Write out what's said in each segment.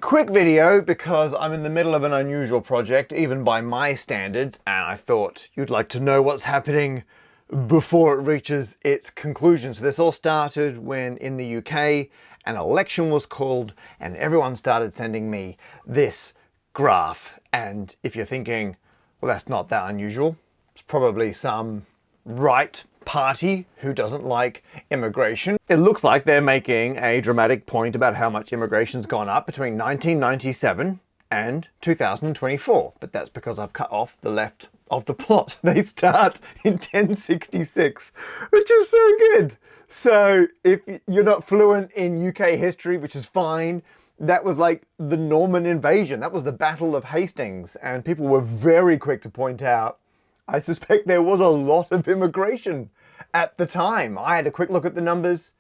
Quick video because I'm in the middle of an unusual project, even by my standards, and I thought you'd like to know what's happening before it reaches its conclusion. So this all started when in the UK an election was called and everyone started sending me this graph. And if you're thinking, well, that's not that unusual, it's probably some right party who doesn't like immigration. It looks like they're making a dramatic point about how much immigration's gone up between 1997 and 2024, but that's because I've cut off the left of the plot. They start in 1066, which is so good. So if you're not fluent in UK history, which is fine, that was like the Norman invasion. That was the Battle of Hastings, and people were very quick to point out I suspect there was a lot of immigration at the time. I had a quick look at the numbers,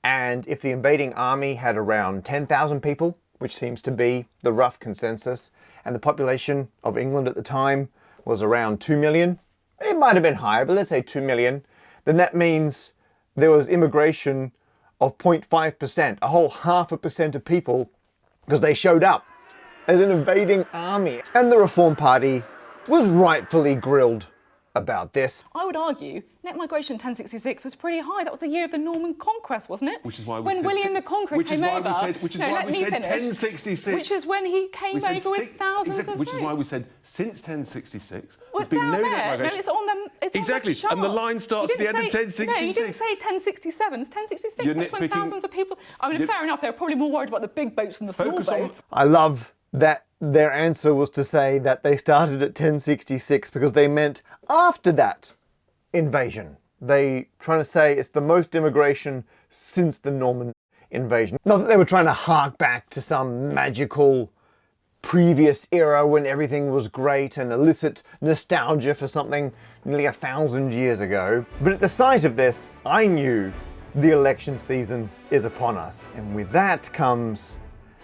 and if the invading army had around 10,000 people, which seems to be the rough consensus, and the population of England at the time was around 2 million, it might have been higher, but let's say 2 million, then that means there was immigration of 0.5%, a whole 0.5% of people, because they showed up as an invading army. And the Reform Party was rightfully grilled about this. I would argue net migration 1066 was pretty high. That was the year of the Norman conquest, wasn't it? Which is why we when said William the Conqueror came over. Which is why we said 1066. Which is when he came over with thousands of Which is why we said since 1066 there's been no net migration. No, it's on the exactly, chart. and the line starts at the end of 1066. No, you didn't say 1067. It's 1066. You're That's when nitpicking. thousands of people. I mean, fair enough. They're probably more worried about the big boats than the small boats. I love that their answer was to say that they started at 1066 because they meant after that invasion. They trying to say it's the most immigration since the Norman invasion. Not that they were trying to hark back to some magical previous era when everything was great and elicit nostalgia for something nearly 1,000 years ago. But at the sight of this, I knew the election season is upon us. And with that comes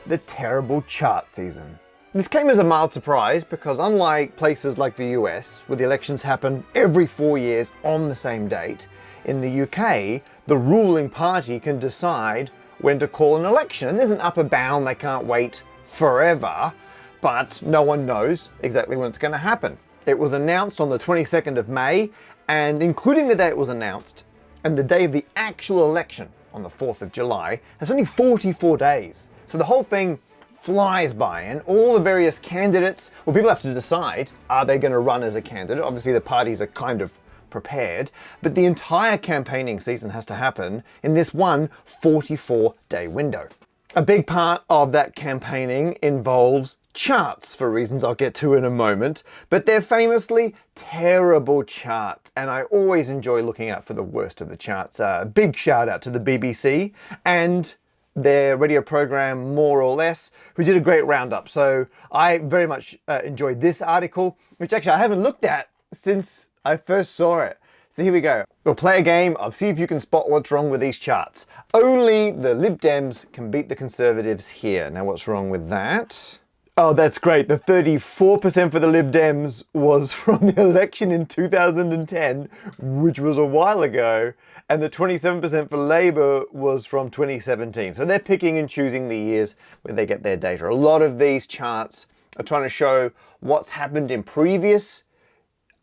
the terrible chart season. This came as a mild surprise because unlike places like the US, where the elections happen every 4 years on the same date, in the UK, the ruling party can decide when to call an election. And there's an upper bound, they can't wait forever, but no one knows exactly when it's going to happen. It was announced on the 22nd of May, and including the day it was announced, and the day of the actual election on the 4th of July, that's only 44 days. So the whole thing flies by, and all the various candidates, well, people have to decide, are they going to run as a candidate? Obviously the parties are kind of prepared, but the entire campaigning season has to happen in this one 44-day window. A big part of that campaigning involves charts, for reasons I'll get to in a moment, but they're famously terrible charts, and I always enjoy looking out for the worst of the charts. Big shout out to the BBC and their radio program More or Less, who did a great roundup. So I very much enjoyed this article, which actually I haven't looked at since I first saw it. So here we go. We'll play a game of see if you can spot what's wrong with these charts. Only the Lib Dems can beat the Conservatives here. Now what's wrong with that? Oh, that's great. The 34% for the Lib Dems was from the election in 2010, which was a while ago, and the 27% for Labour was from 2017. So they're picking and choosing the years where they get their data. A lot of these charts are trying to show what's happened in previous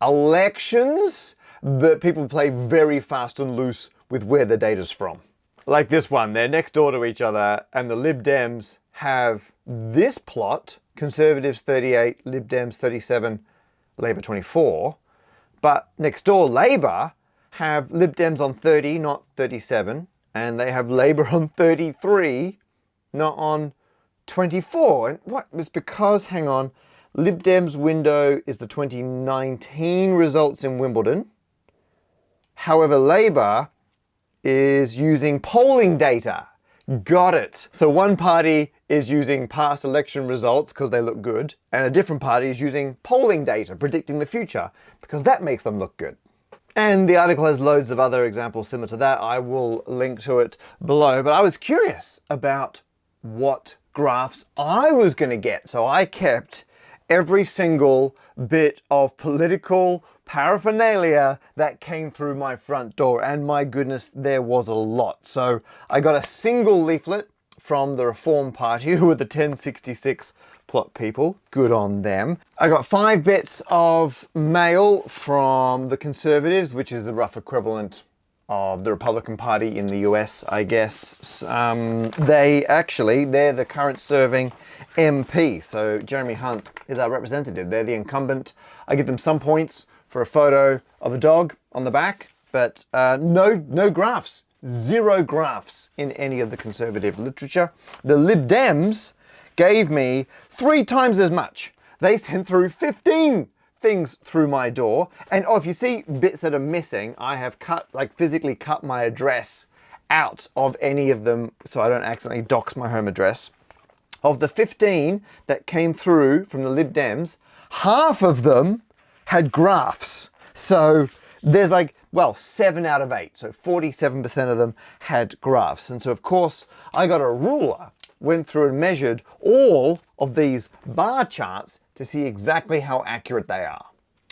elections, but people play very fast and loose with where the data's from. Like this one, they're next door to each other, and the Lib Dems have this plot, Conservatives 38, Lib Dems 37, Labour 24. But next door, Labour have Lib Dems on 30, not 37, and they have Labour on 33, not on 24. And what was because, hang on, Lib Dems window is the 2019 results in Wimbledon. However, Labour is using polling data. Got it. So one party is using past election results because they look good, and a different party is using polling data, predicting the future, because that makes them look good. And the article has loads of other examples similar to that. I will link to it below, but I was curious about what graphs I was going to get. So I kept every single bit of political paraphernalia that came through my front door, and my goodness, there was a lot. So I got a single leaflet from the Reform Party, who were the 1066 plot people. Good on them. I got 5 bits of mail from the Conservatives, which is the rough equivalent of the Republican Party in the US, I guess. They're the current serving MP. So Jeremy Hunt is our representative. They're the incumbent. I give them some points for a photo of a dog on the back, but no graphs. 0 graphs in any of the Conservative literature. The Lib Dems gave me 3 times as much. They sent through 15 things through my door. And oh, if you see bits that are missing, I have physically cut my address out of any of them so I don't accidentally dox my home address. Of the 15 that came through from the Lib Dems, half of them had graphs. So there's 7 out of 8. So 47% of them had graphs. And so of course I got a ruler, went through and measured all of these bar charts to see exactly how accurate they are.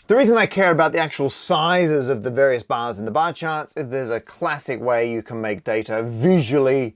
The reason I care about the actual sizes of the various bars in the bar charts is there's a classic way you can make data visually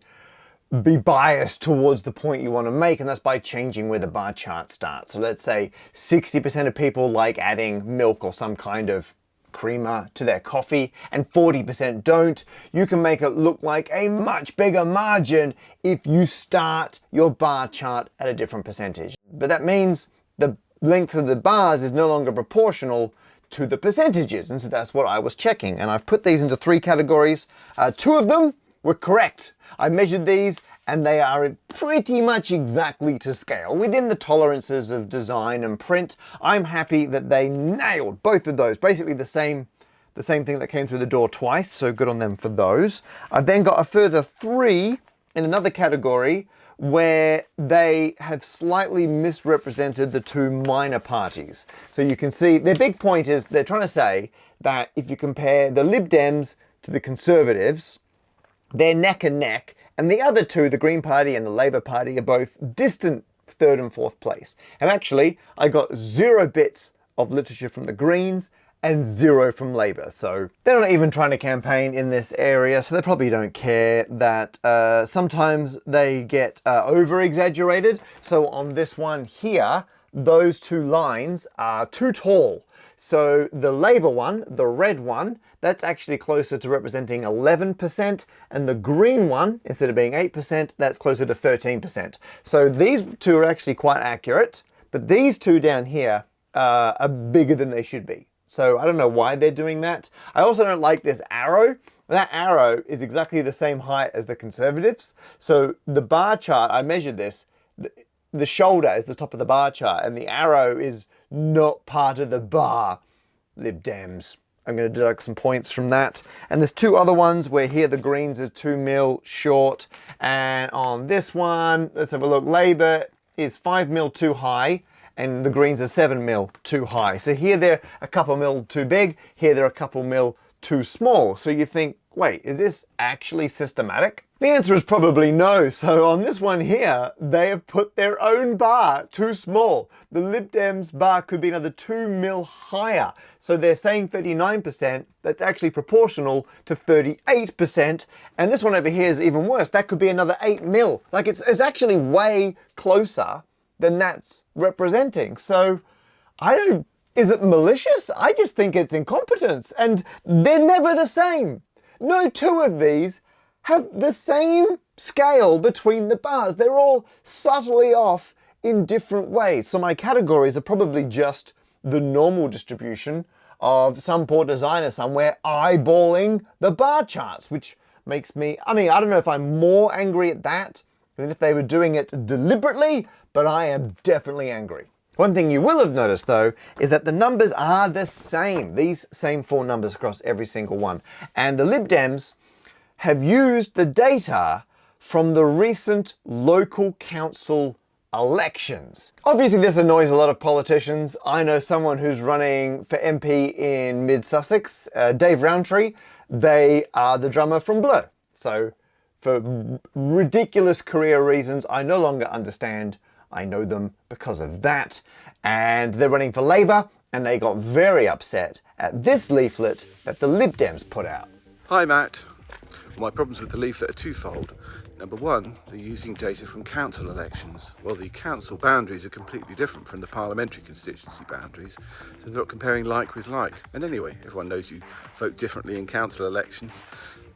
be biased towards the point you want to make, and that's by changing where the bar chart starts. So let's say 60% of people like adding milk or some kind of creamer to their coffee and 40% don't. You can make it look like a much bigger margin if you start your bar chart at a different percentage. But that means the length of the bars is no longer proportional to the percentages, and so that's what I was checking. And I've put these into 3 categories. 2 of them were correct. I measured these and they are pretty much exactly to scale within the tolerances of design and print. I'm happy that they nailed both of those, basically the same thing that came through the door twice, so good on them for those. I've then got a further 3 in another category where they have slightly misrepresented the 2 minor parties. So you can see their big point is they're trying to say that if you compare the Lib Dems to the Conservatives, they're neck and neck, and the other 2, the Green Party and the Labour Party, are both distant 3rd and 4th place. And actually, I got 0 bits of literature from the Greens and 0 from Labour. So they're not even trying to campaign in this area, so they probably don't care that sometimes they get over-exaggerated. So on this one here, those 2 lines are too tall. So the Labour one, the red one, that's actually closer to representing 11%, and the green one, instead of being 8%, that's closer to 13%. So these 2 are actually quite accurate, but these 2 down here are bigger than they should be. So I don't know why they're doing that. I also don't like this arrow. That arrow is exactly the same height as the Conservatives. So the bar chart, I measured this, the shoulder is the top of the bar chart, and the arrow is not part of the bar. Lib Dems. I'm going to deduct some points from that. And there's 2 other ones where here the Greens are 2 mil short. And on this one, let's have a look. Labour is 5 mil too high and the Greens are 7 mil too high. So here they're a couple mil too big. Here they're a couple mil too small. So you think, wait, is this actually systematic? The answer is probably no. So on this one here, they have put their own bar too small. The Lib Dems bar could be another 2 mil higher. So they're saying 39%. That's actually proportional to 38%. And this one over here is even worse. That could be another 8 mil. Like it's actually way closer than that's representing. So is it malicious? I just think it's incompetence. And they're never the same. No 2 of these have the same scale between the bars. They're all subtly off in different ways. So my categories are probably just the normal distribution of some poor designer somewhere eyeballing the bar charts, which makes me, I don't know if I'm more angry at that than if they were doing it deliberately, but I am definitely angry. One thing you will have noticed though, is that the numbers are the same. These same 4 numbers across every single one. And the Lib Dems have used the data from the recent local council elections. Obviously this annoys a lot of politicians. I know someone who's running for MP in Mid-Sussex, Dave Rowntree. They are the drummer from Blur. So for ridiculous career reasons, I no longer understand. I know them because of that. And they're running for Labour, and they got very upset at this leaflet that the Lib Dems put out. Hi Matt. My problems with the leaflet are twofold. Number one, they're using data from council elections. Well, the council boundaries are completely different from the parliamentary constituency boundaries, so they're not comparing like with like. And anyway, everyone knows you vote differently in council elections.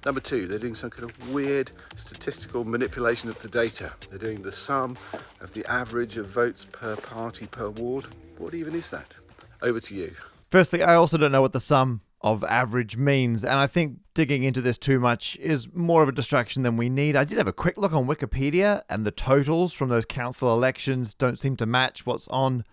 Number two, they're doing some kind of weird statistical manipulation of the data. They're doing the sum of the average of votes per party per ward. What even is that? Over to you. Firstly, I also don't know what the sum of average means, and I think digging into this too much is more of a distraction than we need. I did have a quick look on Wikipedia, and the totals from those council elections don't seem to match what's on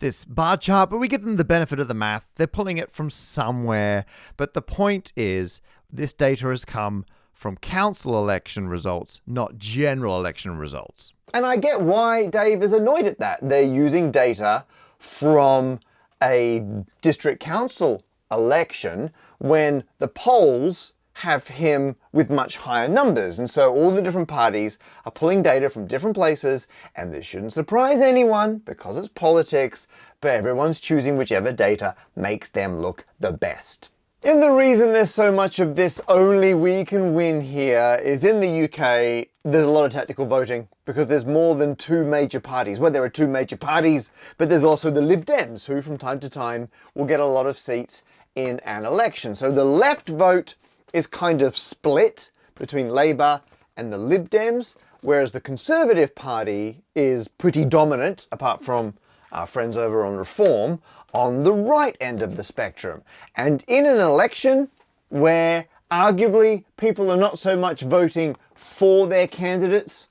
this bar chart, but we give them the benefit of the math. They're pulling it from somewhere, but the point is this data has come from council election results, not general election results. And I get why Dave is annoyed at that. They're using data from a district council election when the polls have him with much higher numbers. And so all the different parties are pulling data from different places, and this shouldn't surprise anyone because it's politics, but everyone's choosing whichever data makes them look the best. And the reason there's so much of this only we can win here is in the UK, there's a lot of tactical voting because there's more than two major parties. Well, there are two major parties, but there's also the Lib Dems who from time to time will get a lot of seats in an election. So the left vote is kind of split between Labour and the Lib Dems, whereas the Conservative Party is pretty dominant, apart from our friends over on Reform, on the right end of the spectrum. And in an election where arguably people are not so much voting for their candidates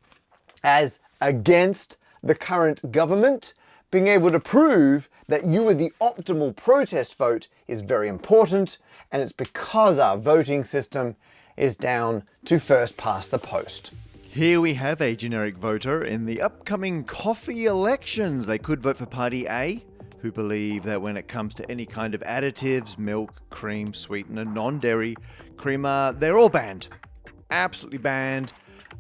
as against the current government, being able to prove that you were the optimal protest vote is very important, and it's because our voting system is down to first past the post. Here we have a generic voter in the upcoming coffee elections. They could vote for Party A, who believe that when it comes to any kind of additives, milk, cream, sweetener, non-dairy, creamer, they're all banned. Absolutely banned.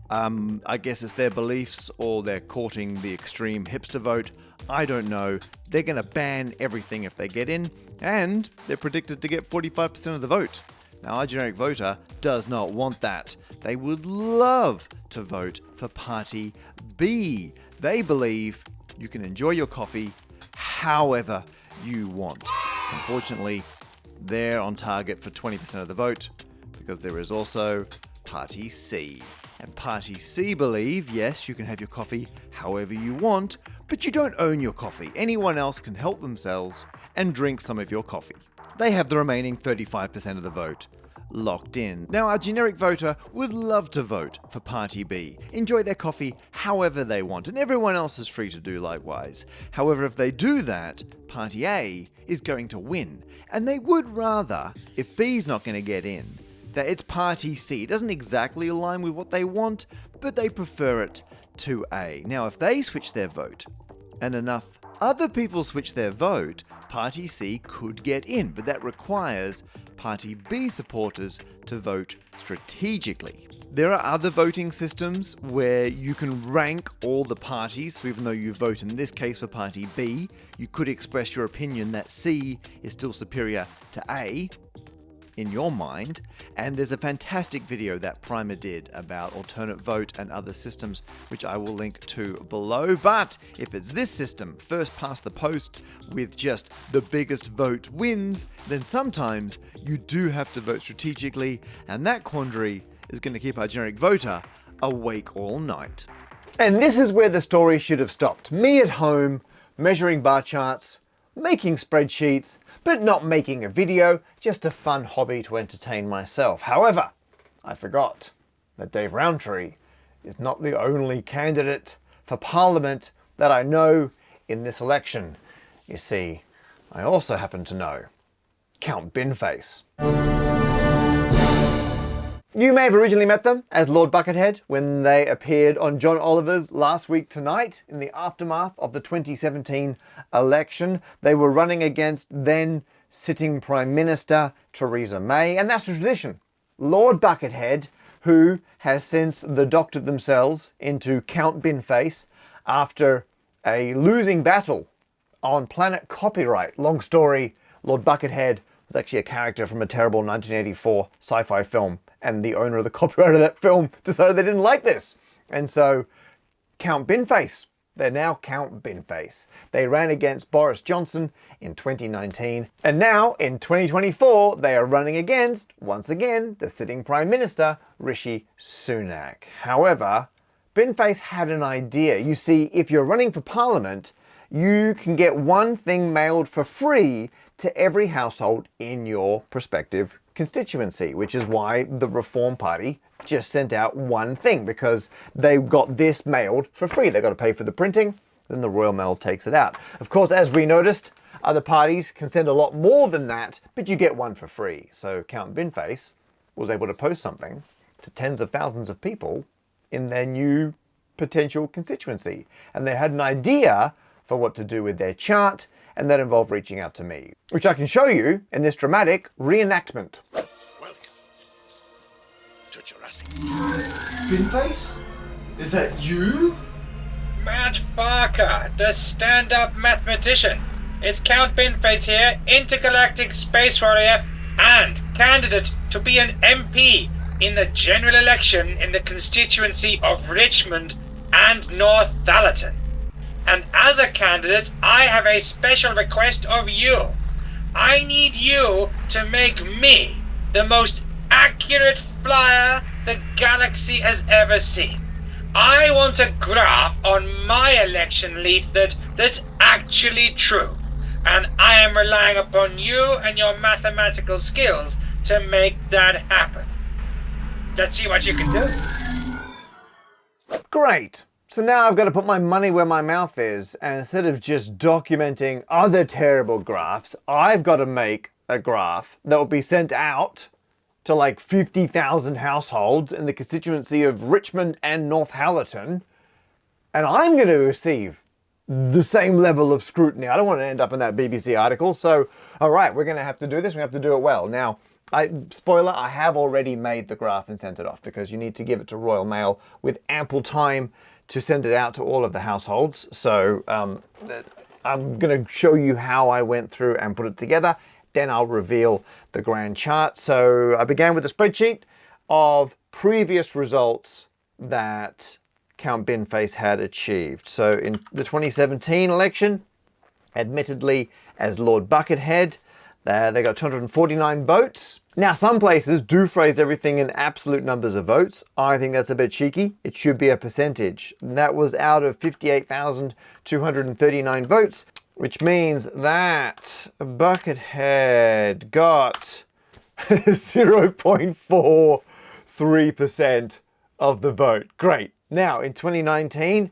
I guess it's their beliefs or they're courting the extreme hipster vote. I don't know. They're going to ban everything if they get in, and they're predicted to get 45% of the vote. Now, our generic voter does not want that. They would love to vote for Party B. They believe you can enjoy your coffee however you want. Unfortunately, they're on target for 20% of the vote because there is also Party C. And Party C believe, yes, you can have your coffee however you want, but you don't own your coffee. Anyone else can help themselves and drink some of your coffee. They have the remaining 35% of the vote locked in. Now, our generic voter would love to vote for Party B, enjoy their coffee however they want, and everyone else is free to do likewise. However, if they do that, Party A is going to win, and they would rather, if B's not going to get in, that it's Party C. It doesn't exactly align with what they want, but they prefer it to A. Now, if they switch their vote, and enough other people switch their vote, Party C could get in, but that requires Party B supporters to vote strategically. There are other voting systems where you can rank all the parties, so even though you vote in this case for Party B, you could express your opinion that C is still superior to A in your mind, and there's a fantastic video that Primer did about alternate vote and other systems, which I will link to below. But if it's this system, first past the post, with just the biggest vote wins, then sometimes you do have to vote strategically, and that quandary is going to keep our generic voter awake all night. And this is where the story should have stopped. Me at home, measuring bar charts, making spreadsheets, but not making a video, just a fun hobby to entertain myself. However, I forgot that Dave Rowntree is not the only candidate for Parliament that I know in this election. You see, I also happen to know Count Binface. You may have originally met them as Lord Buckethead when they appeared on John Oliver's Last Week Tonight in the aftermath of the 2017 election. They were running against then sitting Prime Minister Theresa May, and that's a tradition. Lord Buckethead, who has since doctored themselves into Count Binface after a losing battle on Planet Copyright. Long story, Lord Buckethead was actually a character from a terrible 1984 sci-fi film, and the owner of the copyright of that film decided they didn't like this. And so Count Binface, they're now Count Binface. They ran against Boris Johnson in 2019. And now in 2024, they are running against, once again, the sitting Prime Minister, Rishi Sunak. However, Binface had an idea. You see, if you're running for Parliament, you can get one thing mailed for free to every household in your prospective constituency, which is why the Reform Party just sent out one thing, because they got this mailed for free. They've got to pay for the printing, then the Royal Mail takes it out. Of course, as we noticed, other parties can send a lot more than that, but you get one for free. So Count Binface was able to post something to tens of thousands of people in their new potential constituency. And they had an idea for what to do with their chart, and that involved reaching out to me, which I can show you in this dramatic reenactment. Welcome to Jurassic. Binface? Is that you? Matt Barker, the stand-up mathematician. It's Count Binface here, intergalactic space warrior, and candidate to be an MP in the general election in the constituency of Richmond and Northallerton. And as a candidate, I have a special request of you. I need you to make me the most accurate flyer the galaxy has ever seen. I want a graph on my election leaflet that's actually true. And I am relying upon you and your mathematical skills to make that happen. Let's see what you can do. Great. So now I've got to put my money where my mouth is, and instead of just documenting other terrible graphs, I've got to make a graph that will be sent out to like 50,000 households in the constituency of Richmond and Northallerton, and I'm going to receive the same level of scrutiny. I don't want to end up in that BBC article, so all right, we're going to have to do this. We have to do it well. Now, spoiler, I have already made the graph and sent it off, because you need to give it to Royal Mail with ample time to send it out to all of the households. So I'm going to show you how I went through and put it together. Then I'll reveal the grand chart. So I began with a spreadsheet of previous results that Count Binface had achieved. So in the 2017 election, admittedly as Lord Buckethead, they got 249 votes. Now, some places do phrase everything in absolute numbers of votes. I think that's a bit cheeky. It should be a percentage. And that was out of 58,239 votes, which means that Buckethead got 0.43% of the vote. Great. Now, in 2019,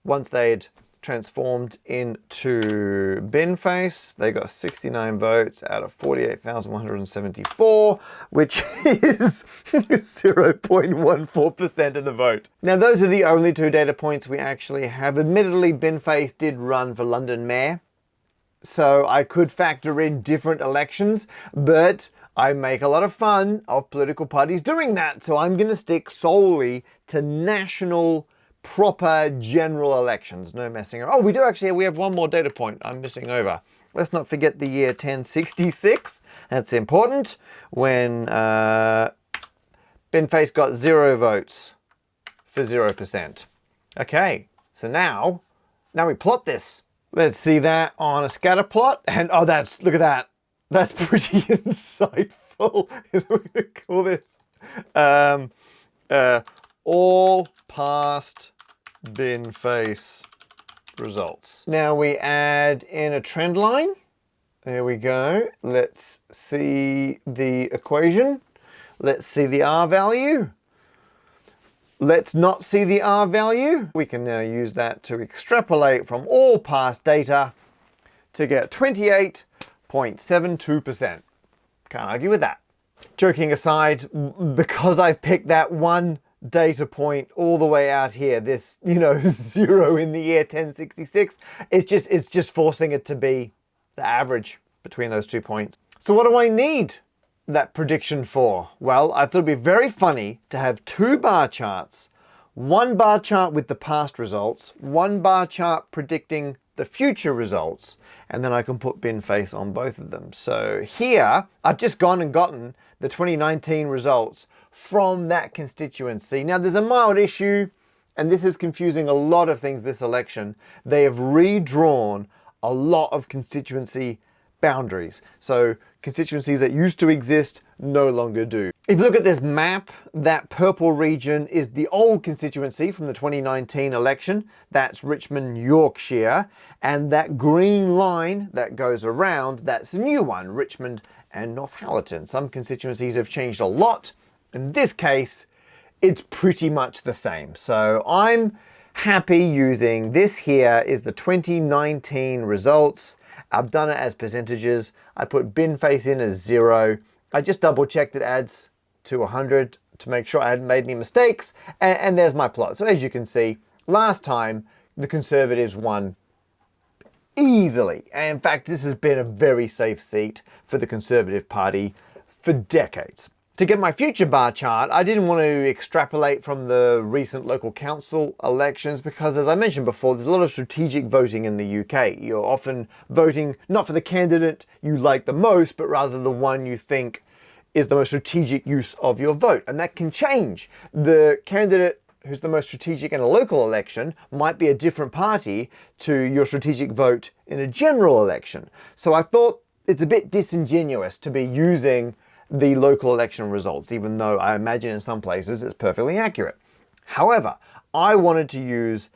once they'd transformed into Binface, they got 69 votes out of 48,174, which is 0.14% of the vote. Now, those are the only two data points we actually have. Admittedly, Binface did run for London Mayor, so I could factor in different elections, but I make a lot of fun of political parties doing that, so I'm going to stick solely to national proper general elections, no messing around. Oh, we have one more data point I'm missing over. Let's not forget the year 1066. That's important, when Binface got 0 votes for 0%. Okay, so now we plot this. Let's see that on a scatter plot, and oh, look at that. That's pretty insightful. We're gonna call this all past Binface results. Now we add in a trend line. There we go. Let's see the equation. Let's see the R value. Let's not see the R value. We can now use that to extrapolate from all past data to get 28.72%. Can't argue with that. Joking aside, because I've picked that one data point all the way out here, this, 0 in the year 1066, it's just forcing it to be the average between those 2 points. So what do I need that prediction for? Well, I thought it'd be very funny to have 2 bar charts, 1 bar chart with the past results, 1 bar chart predicting the future results, and then I can put Binface on both of them. So here, I've just gone and gotten the 2019 results from that constituency. Now, there's a mild issue and this is confusing a lot of things this election, they have redrawn a lot of constituency boundaries. So constituencies that used to exist no longer do. If you look at this map, that purple region is the old constituency from the 2019 election. That's Richmond, Yorkshire. And that green line that goes around, that's a new one, Richmond and Northallerton. Some constituencies have changed a lot. In this case, it's pretty much the same. So I'm happy using this here is the 2019 results. I've done it as percentages. I put BinFace in as 0. I just double checked it adds to 100 to make sure I hadn't made any mistakes. And there's my plot. So as you can see, last time the Conservatives won easily. And in fact, this has been a very safe seat for the Conservative Party for decades. To get my future bar chart, I didn't want to extrapolate from the recent local council elections because, as I mentioned before, there's a lot of strategic voting in the UK. You're often voting not for the candidate you like the most, but rather the one you think is the most strategic use of your vote. And that can change. The candidate who's the most strategic in a local election might be a different party to your strategic vote in a general election. So I thought it's a bit disingenuous to be using the local election results, even though I imagine in some places it's perfectly accurate. However, I wanted to use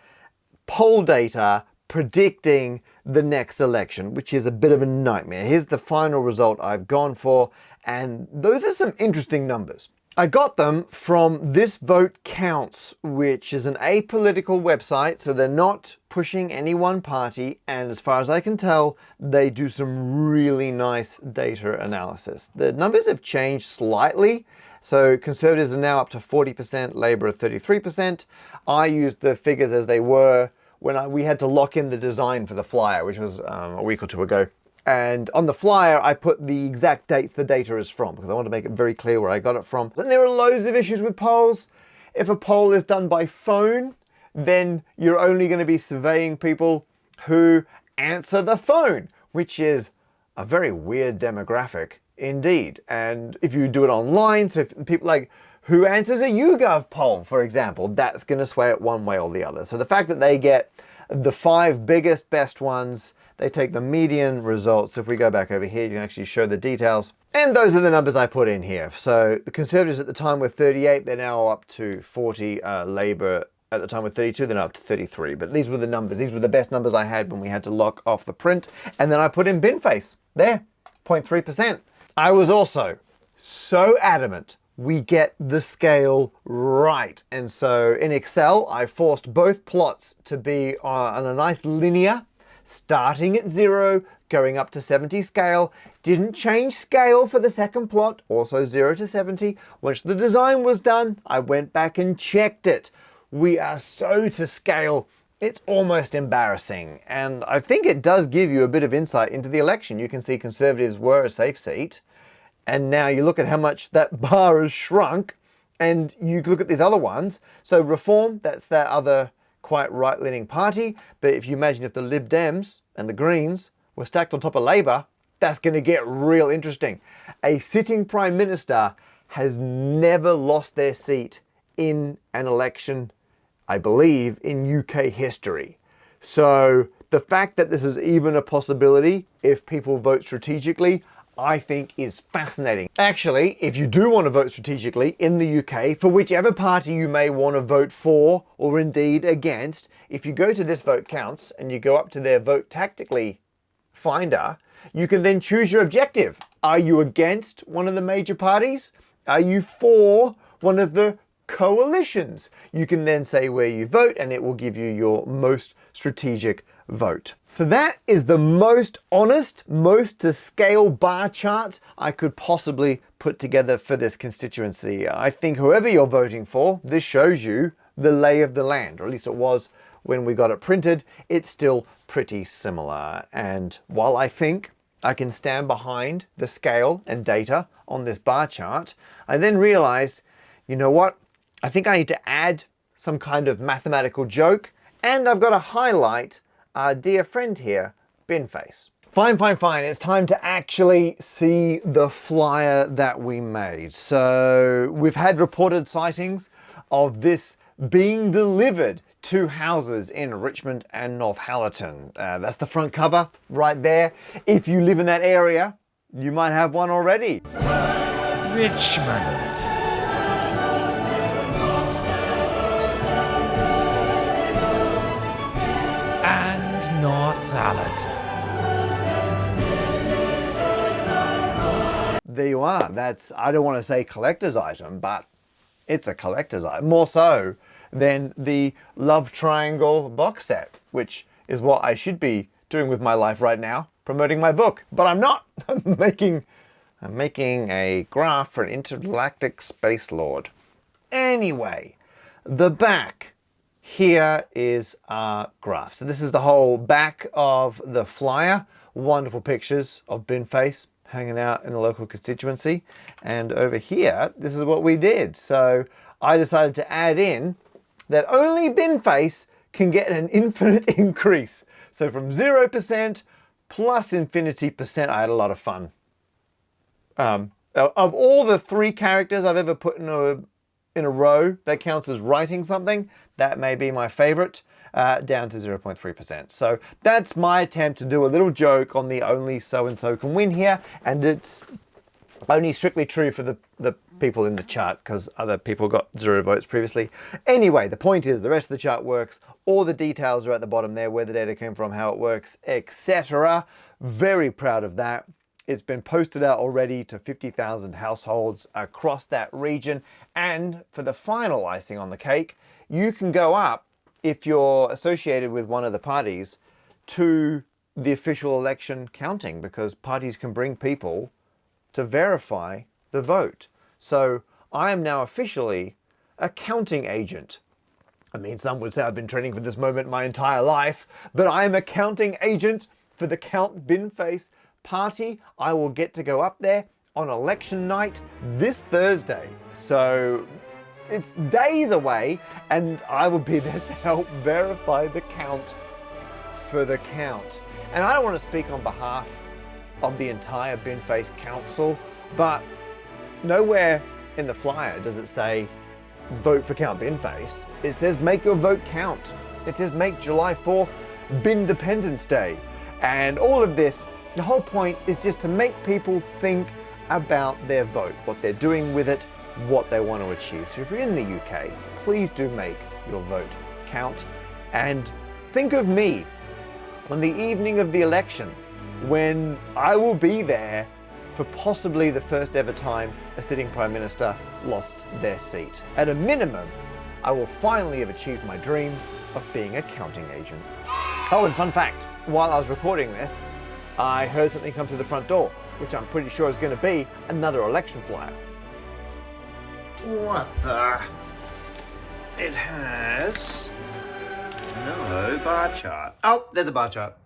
poll data predicting the next election, which is a bit of a nightmare. Here's the final result I've gone for, and those are some interesting numbers. I got them from This Vote Counts, which is an apolitical website, so they're not pushing any one party, and as far as I can tell, they do some really nice data analysis. The numbers have changed slightly, so Conservatives are now up to 40%, Labour are 33%. I used the figures as they were when we had to lock in the design for the flyer, which was a week or two ago. And on the flyer, I put the exact dates the data is from because I want to make it very clear where I got it from. And there are loads of issues with polls. If a poll is done by phone, then you're only going to be surveying people who answer the phone, which is a very weird demographic indeed. And if you do it online, so if people like who answers a YouGov poll, for example, that's going to sway it one way or the other. So the fact that they get the 5 biggest, best ones, they take the median results. If we go back over here, you can actually show the details. And those are the numbers I put in here. So the Conservatives at the time were 38, they're now up to 40. Labour at the time were 32, they're now up to 33. But these were the numbers. These were the best numbers I had when we had to lock off the print. And then I put in BinFace. There, 0.3%. I was also so adamant we get the scale right. And so in Excel, I forced both plots to be on a nice linear, starting at 0, going up to 70 scale. Didn't change scale for the second plot, also 0 to 70. Once the design was done, I went back and checked it. We are so to scale, it's almost embarrassing. And I think it does give you a bit of insight into the election. You can see Conservatives were a safe seat. And now you look at how much that bar has shrunk, and you look at these other ones. So Reform, that's that other quite right-leaning party. But if you imagine if the Lib Dems and the Greens were stacked on top of Labour, that's going to get real interesting. A sitting Prime Minister has never lost their seat in an election, I believe, in UK history. So the fact that this is even a possibility if people vote strategically, I think is fascinating. Actually, if you do want to vote strategically in the UK, for whichever party you may want to vote for or indeed against, if you go to This Vote Counts and you go up to their Vote Tactically finder, you can then choose your objective. Are you against one of the major parties? Are you for one of the coalitions? You can then say where you vote and it will give you your most strategic vote. So that is the most honest, most to scale bar chart I could possibly put together for this constituency. I think whoever you're voting for, this shows you the lay of the land, or at least it was when we got it printed. It's still pretty similar. And while I think I can stand behind the scale and data on this bar chart, I then realized, you know what? I think I need to add some kind of mathematical joke, and I've got to highlight our dear friend here, BinFace. Fine. It's time to actually see the flyer that we made. So we've had reported sightings of this being delivered to houses in Richmond and Northallerton. That's the front cover right there. If you live in that area, you might have one already. Richmond. And Northallerton. There you are. That's, I don't want to say collector's item, but it's a collector's item. More so than the Love Triangle box set, which is what I should be doing with my life right now, promoting my book. But I'm not. I'm making a graph for an intergalactic space lord. Anyway, the back. Here is our graph. So this is the whole back of the flyer. Wonderful pictures of Binface hanging out in the local constituency. And over here, this is what we did. So I decided to add in that only Binface can get an infinite increase. So from 0% plus infinity percent, I had a lot of fun. Of all the 3 characters I've ever put in a row that counts as writing something, that may be my favorite, down to 0.3%. So that's my attempt to do a little joke on the only so-and-so can win here, and it's only strictly true for the people in the chart because other people got 0 votes previously. Anyway, the point is the rest of the chart works. All the details are at the bottom there, where the data came from, how it works, etc. Very proud of that. It's been posted out already to 50,000 households across that region. And for the final icing on the cake, you can go up, if you're associated with one of the parties, to the official election counting, because parties can bring people to verify the vote. So I am now officially a counting agent. I mean, some would say I've been training for this moment my entire life, but I am a counting agent for the Count Binface party. I will get to go up there on election night this Thursday. So it's days away, and I will be there to help verify the count for the count. And I don't want to speak on behalf of the entire Binface Council, but nowhere in the flyer does it say vote for Count Binface. It says make your vote count. It says make July 4th Bindependence Day. And all of this, the whole point is just to make people think about their vote, what they're doing with it, what they want to achieve. So if you're in the UK, please do make your vote count. And think of me on the evening of the election, when I will be there for possibly the first ever time a sitting Prime Minister lost their seat. At a minimum, I will finally have achieved my dream of being a counting agent. Oh, and fun fact, while I was recording this, I heard something come through the front door, which I'm pretty sure is going to be another election flyer. What the? It has no bar chart. Oh, there's a bar chart.